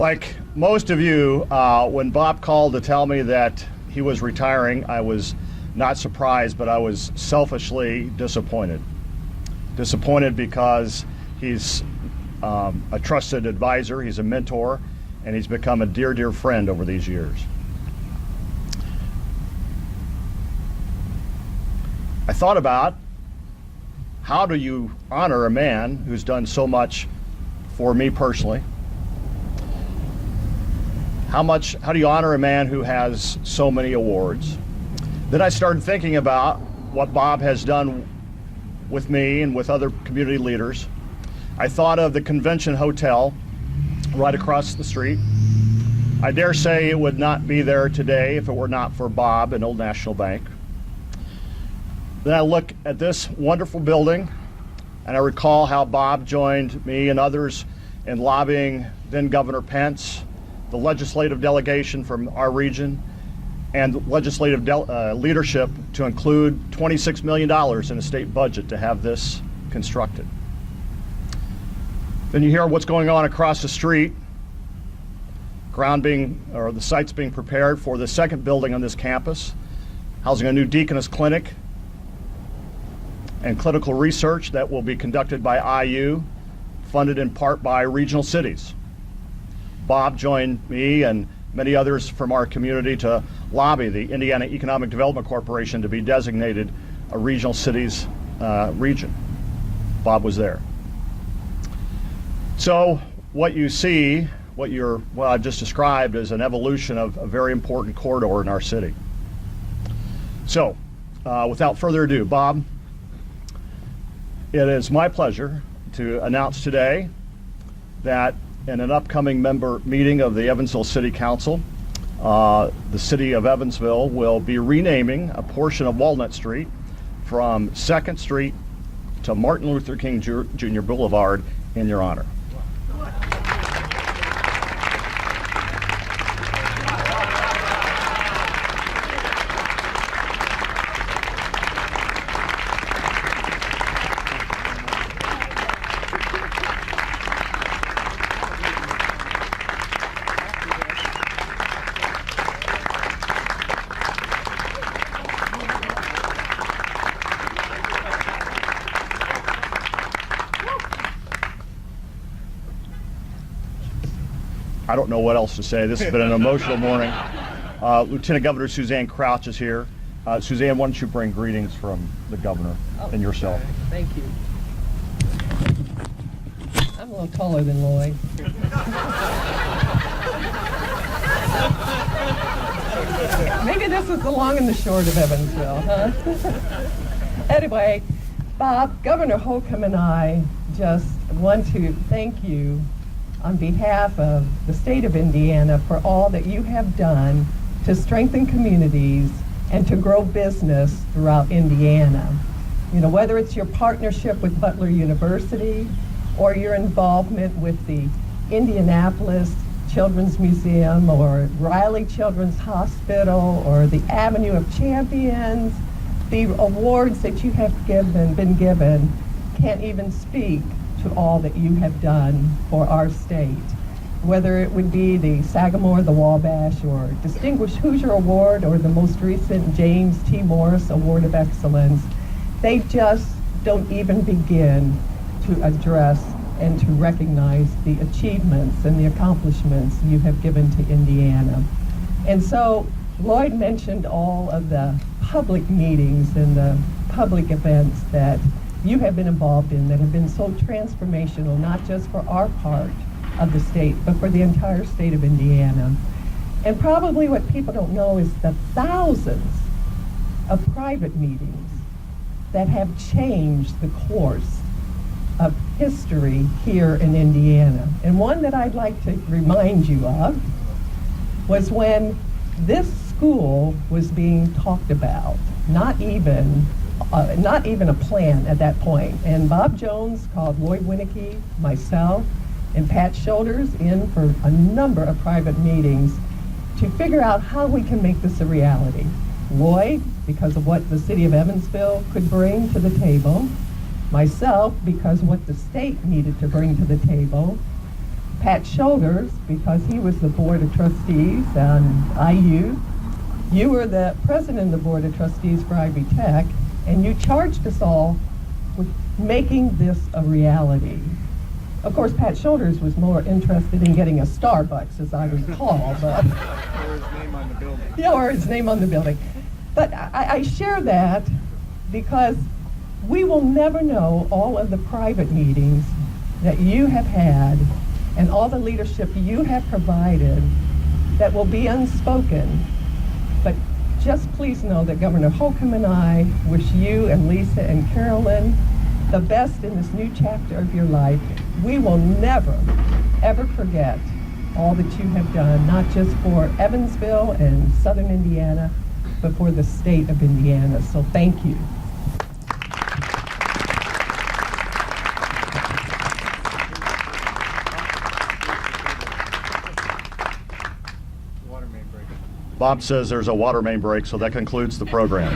Like most of you, when Bob called to tell me that he was retiring, I was not surprised, but I was selfishly disappointed. Disappointed because he's a trusted advisor, he's a mentor, and he's become a dear, dear friend over these years. I thought about, how do you honor a man who's done so much for me personally? How do you honor a man who has so many awards? Then I started thinking about what Bob has done with me and with other community leaders. I thought of the Convention Hotel right across the street. I dare say it would not be there today if it were not for Bob and Old National Bank. Then I look at this wonderful building, and I recall how Bob joined me and others in lobbying then Governor Pence, the legislative delegation from our region, and legislative leadership to include $26 million in a state budget to have this constructed. Then you hear what's going on across the street, the site's being prepared for the second building on this campus, housing a new Deaconess Clinic and clinical research that will be conducted by IU, funded in part by regional cities. Bob joined me and many others from our community to lobby the Indiana Economic Development Corporation to be designated a regional cities region. Bob was there. So what you see, what I've just described, is an evolution of a very important corridor in our city. So without further ado, Bob, it is my pleasure to announce today that in an upcoming member meeting of the Evansville City Council, the City of Evansville will be renaming a portion of Walnut Street from 2nd Street to Martin Luther King Jr. Boulevard in your honor. I don't know what else to say. This has been an emotional morning. Lieutenant Governor Suzanne Crouch is here. Suzanne, why don't you bring greetings from the governor and yourself? Thank you. I'm a little taller than Lloyd. Maybe this is the long and the short of Evansville, huh? Anyway, Bob, Governor Holcomb and I just want to thank you on behalf of the state of Indiana for all that you have done to strengthen communities and to grow business throughout Indiana. You know, whether it's your partnership with Butler University or your involvement with the Indianapolis Children's Museum or Riley Children's Hospital or the Avenue of Champions, the awards that you have been given can't even speak to all that you have done for our state. Whether it would be the Sagamore, the Wabash, or Distinguished Hoosier Award, or the most recent James T. Morris Award of Excellence, they just don't even begin to address and to recognize the achievements and the accomplishments you have given to Indiana. And so Lloyd mentioned all of the public meetings and the public events that you have been involved in that have been so transformational, not just for our part of the state, but for the entire state of Indiana. And probably what people don't know is the thousands of private meetings that have changed the course of history here in Indiana. And one that I'd like to remind you of was when this school was being talked about, not even a plan at that point. And Bob Jones called Lloyd Winnecke, myself, and Pat Shoulders in for a number of private meetings to figure out how we can make this a reality. Lloyd, because of what the City of Evansville could bring to the table. Myself, because what the state needed to bring to the table. Pat Shoulders, because he was the Board of Trustees on IU. You were the president of the Board of Trustees for Ivy Tech, and you charged us all with making this a reality. Of course, Pat Shoulders was more interested in getting a Starbucks, as I recall, but Or his name on the building. yeah, or his name on the building. But I share that because we will never know all of the private meetings that you have had and all the leadership you have provided that will be unspoken. But just please know that Governor Holcomb and I wish you and Lisa and Carolyn the best in this new chapter of your life. We will never, ever forget all that you have done, not just for Evansville and Southern Indiana, but for the state of Indiana. So thank you. Water main break. Bob says there's a water main break, so that concludes the program.